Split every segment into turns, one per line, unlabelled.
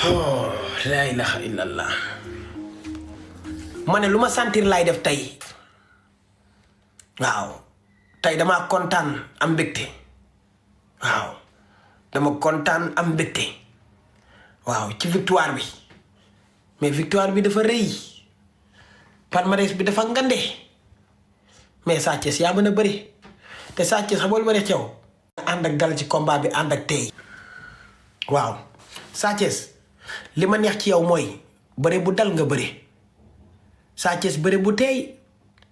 oh la ilaha illallah ma ne lu ma sentir laay def tey waaw tey dama kontaan am mbégte waaw dama kontaan am mbégte waaw ci victoire bi mais victoire bi dafa rëy palmarès bi dafa ngande mais Sa Thiès yaa mën a bëri te Sa Thiès xamal ma ne ceew ànd ak dal ci combat bi ànd ak tey waaw Sa Thiès li ma neex ci yow mooy bëri bu dal nga bëri Sa Thiès bëri bu teey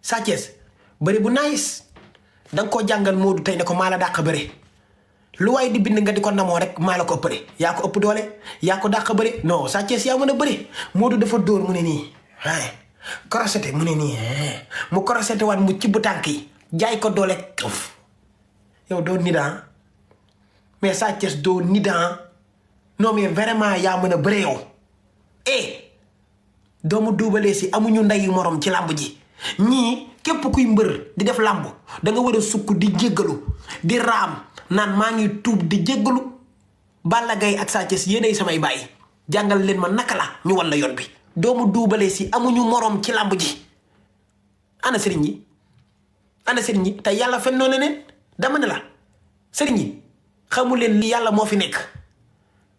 Sa Thiès bëri bu nice danga koo jàngal Modou tey ne ko maa la dàq bëri lu waay di bind nga di ko namoo rek maa la ko ëppale yaa ko ëpp doole yaa ko dàq bëri non Sa Thiès yaa mën a bëri Modou dafa dóor mu ne nii korosete mu ne nii mu korosete waat mu ci bu tànk yi jaay ko doole këf yow doo nidan mais Sa Thiès doo nidan non mais vraiment yaa mën a bëre yow doomu duubalee si amuñu ndeyu morom ci làmb ji ñii képp kuy mbër di def làmb da nga war a sukk di jéggalu di raam naan maa ngi tuub di jéggalu Balla Gaye ak Sa Thiès yéenay samay bàyyi jàngal leen ma naka la ñu wan la yoon bi doomu duubalee si amuñu morom ci làmb ji ana sëriñ yi ana sëriñ yi te yàlla fen noonu ne dama ne la sëriñ yi xamu leen li yàlla moo fi nekk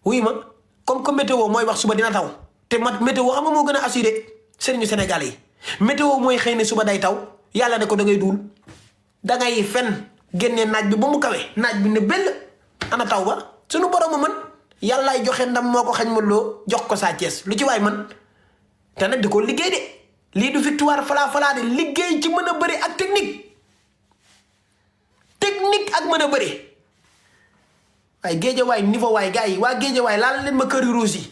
wuy ma comme que météo mooy wax suba dina taw te météo xam nga moo gën a assuré sëriñu Sénégal yi météo mooy xëy ne suba day taw yàlla ne ko da ngay duul dangay fen génnee naaj bi ba mu kawe naaj bi ne bell ana taw ba suñu borom a mën yàllaay joxe ndam moo ko xañ ma loo jox ko Sa Thiès lu ci waay mën te nag di ko liggéey de lii du victoire falaa de liggéey ci mën a bëri ak technique ak mën a bëri waaye géejawaay niveau waay gars yi waa géejawaay laal leen ma kër yu ruus yi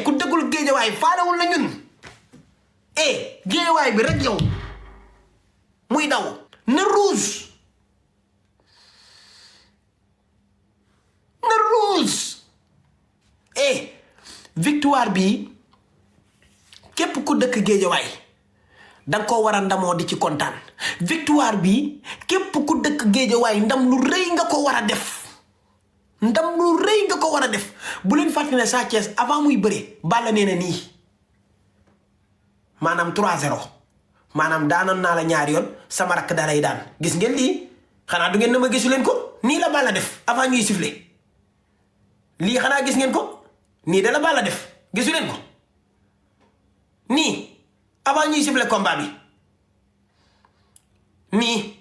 ku dëggul géejawaay faalewul na ñun géejawaay bi rek yow muy daw na ruus victoire bi képp ku dëkk géejawaay danga ko war a ndamoo di ci kontaan victoire bi képp ku dëkk géejawaay ndam lu rëy nga ko war a def bu leen fàtte ne Sa Thiès avant muy bëre Balla nee na nii maanaam 3-0 maanaam daanoon naa la ñaari yoon sama rakk da lay daan gis ngeen lii xanaa du ngeen na ma gisu leen ko nii la Balla def avant ñuy siffler lii xanaa gis ngeen ko nii da la Balla def gisu leen ko nii avant ñuy siffler combat bi nii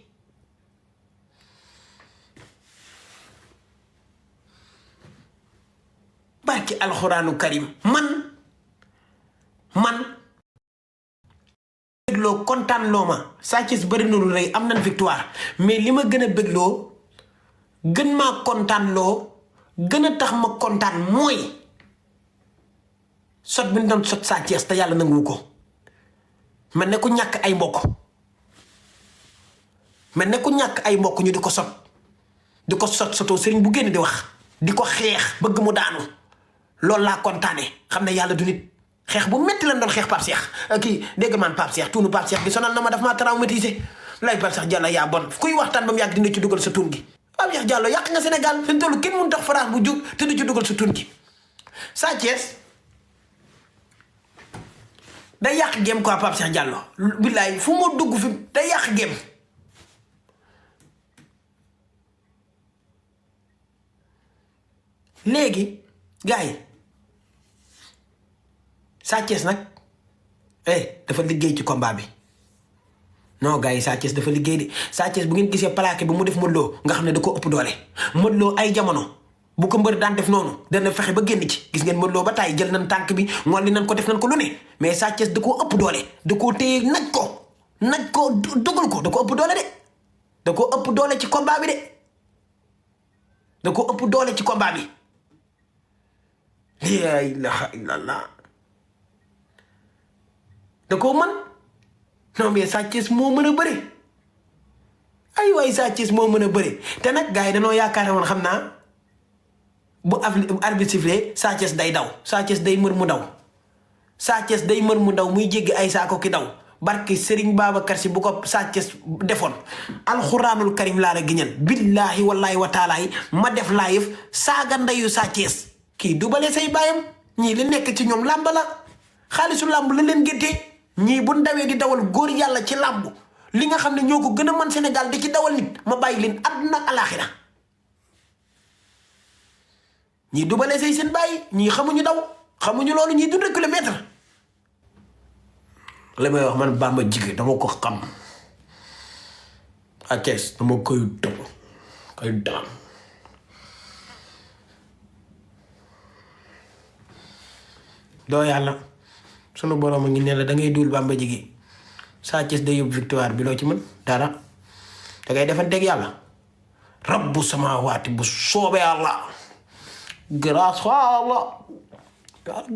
barki alxuraanu karim man bégloo kontaan loo ma Sa Thiès bëri na lu rëy am nañ victoire mais li ma gën a bégloo gën maa kontaan loo gën a tax ma kontaan mooy sot bi ñu doon sot Sa Thiès te yàlla nanguwu ko mel ne ku ñàkk ay mbokk ñu di ko sot sotoo sëriñ bu génn di wax di ko xeex bëgg mu daanu loolu laa kontaane xam ne yàlla du nit xeex bu metti lañ doon xeex Pape Cheikh kii dégg man Pape Cheikh tuunu Pape Cheikh bi sonal na ma daf maa traumatisé lay Pape Cheikh Diallo yaa bon kuy waxtaan ba mu yàgg dina ci dugal sa tuun gi Pape Cheikh Diallo yàq nga Sénégal fi mu toll kenn mënu tax France bu jug te du ci dugal sa tuun gi Sa Thiès day yàq géem quoi Pape Cheikh Diallo billaay fu ma dugg fi day yàq géem léegi gars yi Sa Thiès nag dafa liggéey ci combat bi non gars yi Sa Thiès dafa liggéey de Sa Thiès bu ngeen gisee plaqué bi mu def Modou Lo nga xam ne da ko ëpp doole Modou Lo ay jamono bu ko mbër daan def noonu dana fexe ba génn ci gis ngeen Modou Lo ba tàyyi jël nañ tànk bi ngolli nañ ko def nañ ko lu ne mais Sa Thiès da koo ëpp doole da koo téye naj ko dugal ko da ko ëpp doole de da ko ëpp doole ci combat bi la ilaha illallah da koo mën non mais Sa Thiès moo mën a bëri ay waay Sa Thiès moo mën a bëri te nag gars yi dañoo yaakaar woon xam naa bu arbitre sifflé Sa Thiès day daw Sa Thiès day mër mu daw Sa Thiès day mër mu daw muy jéggi ay saako ki daw barke Serigne Babacar Si bu ko Sa Thiès defoon alxuraanul karim laa la giñal billaahi wallaahi wa taalaahi ma def live saaga ndeyu Sa Thiès kii dubale say bàyyam ñii li nekk ci ñoom làmb la xaalisu làmb la leen géttee ñii bu ndawee di dawal góor yàlla ci làmb li nga xam ne ñoo ko gën a man Sénégal di ci dawal nit ma bàyyi leen àdduna ak alaaxira ñii dubale say seen bàyyi ñii xamuñu daw xamuñu loolu ñii du kilomètre li may wax man Bamba Jige dama ko xam ak Cees dama koy dëpp koy daan doo yàlla sunu borom a ngi ne la da ngay duul Bamba Jige Sa Thiès day yóbbu victoire bi loo ci mën dara da ngay defanteeg yàlla rabbu samaawaati bu soobee yàlla grâce à Allah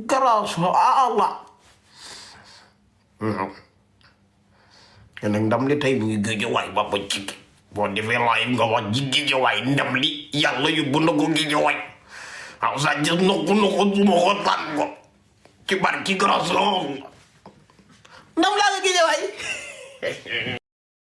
grâce à Allah nag ndam li tey mu ngi Géejawaay Bamba Jige boo defee live nga wax ji Géejawaay ndam li yàlla yóbbu na ko Géejawaay waaw Sa Thiès nokku suma ko tànn ko ci barki grâce ndam laa nga Géejawaay